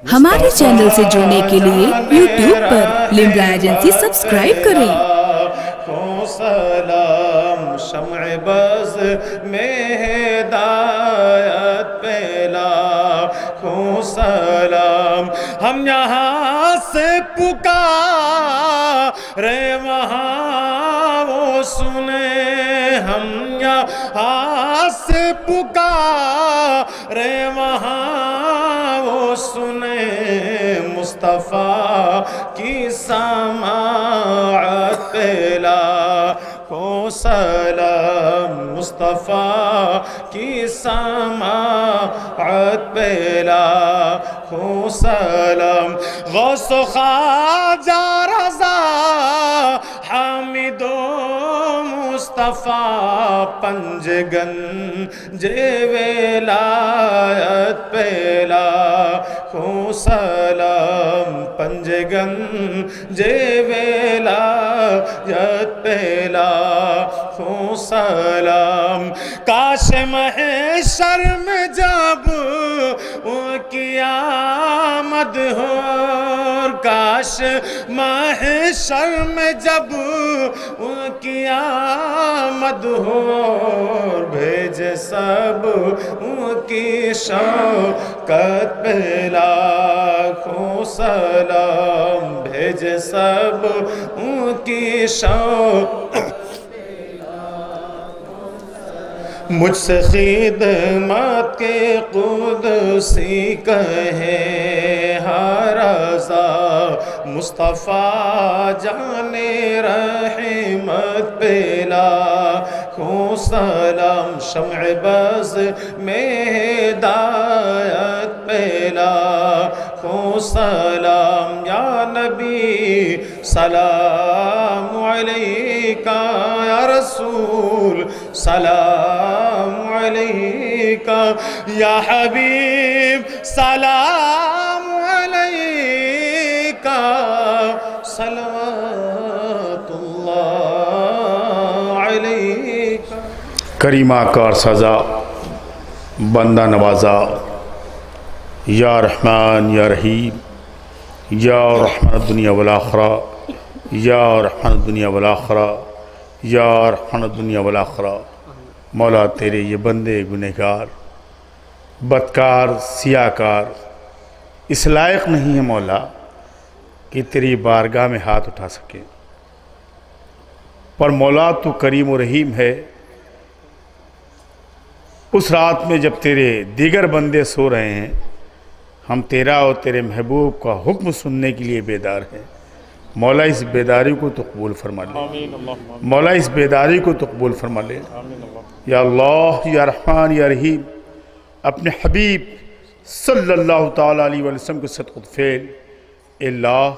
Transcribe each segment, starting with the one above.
ہمارے چینل سے جڑنے کے لیے YouTube پر لمبلا ایجنسی سبسکرائب کریں۔ سلام شمع بز میں ہدایت پھیلا سلام ہم یہاں سے پکارے وہاں وہ سنے ہم یہاں سے پکارے وہاں وہ سنے مصطفیٰ کی سماعت پھیلا سلام مصطفیٰ کی سماعت پھیلا سلام غوث و خواجہ رضا حامد و مصطفیٰ پنجگن ولایت پھیلا سلام پنجگن ولایت پھیلا سلام کاش محشر میں جب کی آمد ہو کاش محشر میں جب کی آمد ہو بھیجے سب کی شوقت پھیلا سلام بھیجے سب کی شوقت مجھ سے خدمت کے قدسی کہے ہر رضا مصطفیٰ جان رحمت پھیلا سلام شمع بز میں ہدایت پھیلا سلام یا نبی سلام علیکہ یا رسول سلام علیکہ یا حبیب سلام علیکہ صلوات اللہ علیکہ کریمہ کار سزا بندہ نوازا یا رحمان یا رحیم یا رحمن دنیا والآخرہ یا رحمن دنیا والآخرہ یا رحمن دنیا والآخرہ مولا تیرے یہ بندے گنہگار بدکار سیاہکار اس لائق نہیں ہے مولا کہ تیری بارگاہ میں ہاتھ اٹھا سکے پر مولا تو کریم و رحیم ہے اس رات میں جب تیرے دیگر بندے سو رہے ہیں ہم تیرا اور تیرے محبوب کا حکم سننے کے لیے بیدار ہیں مولا اس بیداری کو تو قبول فرما لے مولا اس بیداری کو تو قبول فرما لے یا اللہ یا رحمان یا رحیم اپنے حبیب صلی اللہ تعالیٰ علیہ وسلم کے صدقۃ فعل اللہ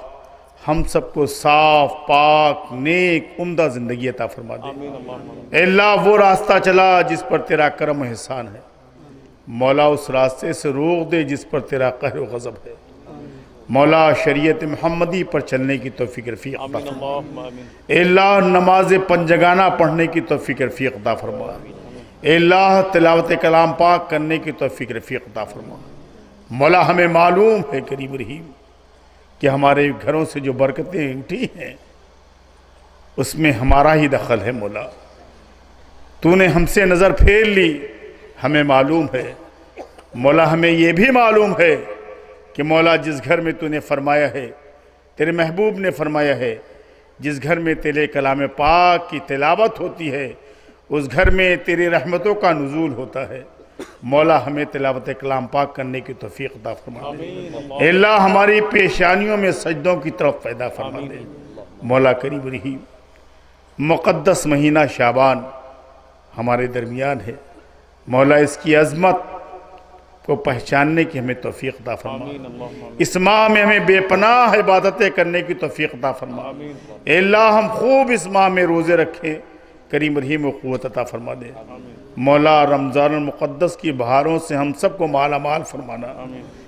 ہم سب کو صاف پاک نیک عمدہ زندگی عطا فرما دے اللہ وہ راستہ چلا جس پر تیرا کرم و احسان ہے مولا اس راستے سے روک دے جس پر تیرا قہر و غضب ہے مولا شریعت محمدی پر چلنے کی توفیق رفیق عطا فرما اللہ نماز پنجگانہ پڑھنے کی توفیق رفیق عطا فرما اللہ تلاوت کلام پاک کرنے کی توفیق رفیق عطا فرما مولا ہمیں معلوم ہے کریم رحیم کہ ہمارے گھروں سے جو برکتیں اٹھی ہیں اس میں ہمارا ہی دخل ہے مولا تو نے ہم سے نظر پھیر لی ہمیں معلوم ہے مولا ہمیں یہ بھی معلوم ہے کہ مولا جس گھر میں تو نے فرمایا ہے تیرے محبوب نے فرمایا ہے جس گھر میں تیرے کلام پاک کی تلاوت ہوتی ہے اس گھر میں تیری رحمتوں کا نزول ہوتا ہے مولا ہمیں تلاوت کلام پاک کرنے کی توفیق عطا فرما دے اللہ ہماری پیشانیوں میں سجدوں کی طرف پیدا فرما دے مولا کریم رحیم مقدس مہینہ شعبان ہمارے درمیان ہے مولا اس کی عظمت کو پہچاننے کی ہمیں توفیق عطا فرما اس ماہ میں ہمیں بے پناہ عبادتیں کرنے کی توفیق عطا فرما اے اللہ ہم خوب اس ماہ میں روزے رکھیں کریم رحیم و قوت عطا فرما دے مولا رمضان المقدس کی بہاروں سے ہم سب کو مالا مال فرمانا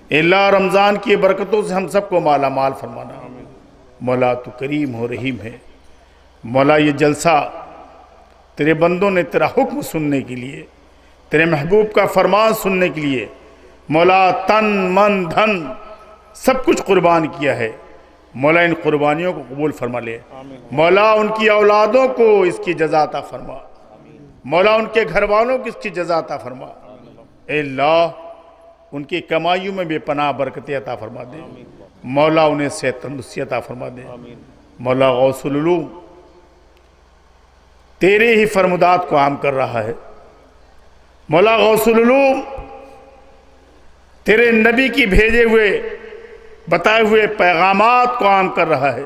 اے اللہ رمضان کی برکتوں سے ہم سب کو مالا مال فرمانا مولا تو کریم و رحیم ہے مولا یہ جلسہ تیرے بندوں نے تیرا حکم سننے کے لیے تیرے محبوب کا فرمان سننے کے لیے مولا تن من دھن سب کچھ قربان کیا ہے، مولا ان قربانیوں کو قبول فرما لے، مولا ان کی اولادوں کو اس کی جزا عطا فرما، مولا ان کے گھر والوں کو اس کی جزا عطا فرما، اے اللہ ان کی کمائیوں میں بے پناہ برکتیں عطا فرما دے، مولا انہیں صحت تندرستی عطا فرما دے، مولا غوث العلوم تیرے ہی فرمودات کو عام کر رہا ہے، مولا غوث العلوم تیرے نبی کی بھیجے ہوئے بتائے ہوئے پیغامات کو عام کر رہا ہے،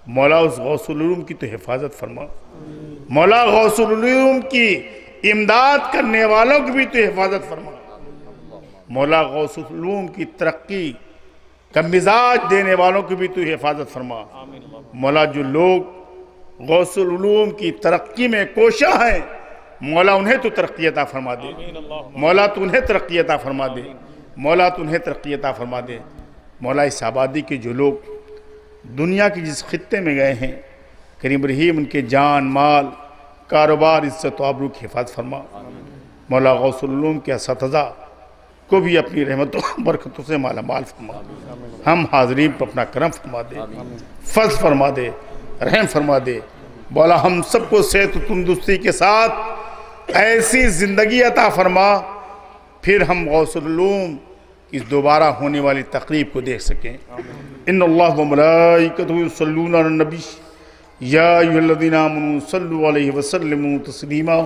مولا اس غوث العلوم کی تو حفاظت فرما، مولا غوث العلوم کی امداد کرنے والوں کی بھی تو حفاظت فرما، مولا غوث العلوم کی ترقی کا مزاج دینے والوں کی بھی تو حفاظت فرما، مولا جو لوگ غوث العلوم کی ترقی میں کوشاں ہیں مولا انہیں تو ترقی عطا فرما دے، مولا تو انہیں ترقی عطا فرما دے، مولا تو انہیں ترقی عطا فرما دے، مولا اس آبادی کے جو لوگ دنیا کی جس خطے میں گئے ہیں کریم رحیم ان کے جان مال کاروبار عزت و آبرو کی حفاظت فرما، مولا غوث العلوم کے اساتذہ کو بھی اپنی رحمتوں برکتوں سے مالا مال فرما، ہم حاضرین پر اپنا کرم فرما دے، فضل فرما دے، رحم فرما دے، مولا ہم سب کو صحت و تندرستی کے ساتھ ایسی زندگی عطا فرما پھر ہم غوث العلوم اس دوبارہ ہونے والی تقریب کو دیکھ سکیں۔ ان اللہ و ملائکتہ یصلون علی النبی یا ایھا الذین آمنوا صلوا علیہ وسلموا تسلیما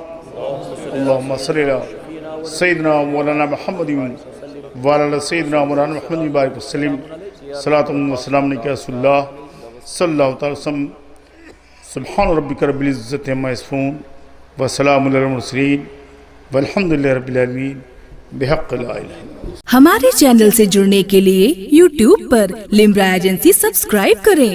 اللہم صلی علی سیدنا مولانا محمد وعلی سیدنا مولانا محمد بارک وسلم صلاۃ و سلام علیک یا رسول اللہ صلی اللہ تعالی وسلم سبحان ربک رب العزت عما یصفون وسلام علی المرسلین والحمدللہ رب العالمین بحق لا الہ الا اللہ۔ ہمارے چینل سے جڑنے کے لیے YouTube پر لمرا ایجنسی سبسکرائب کریں۔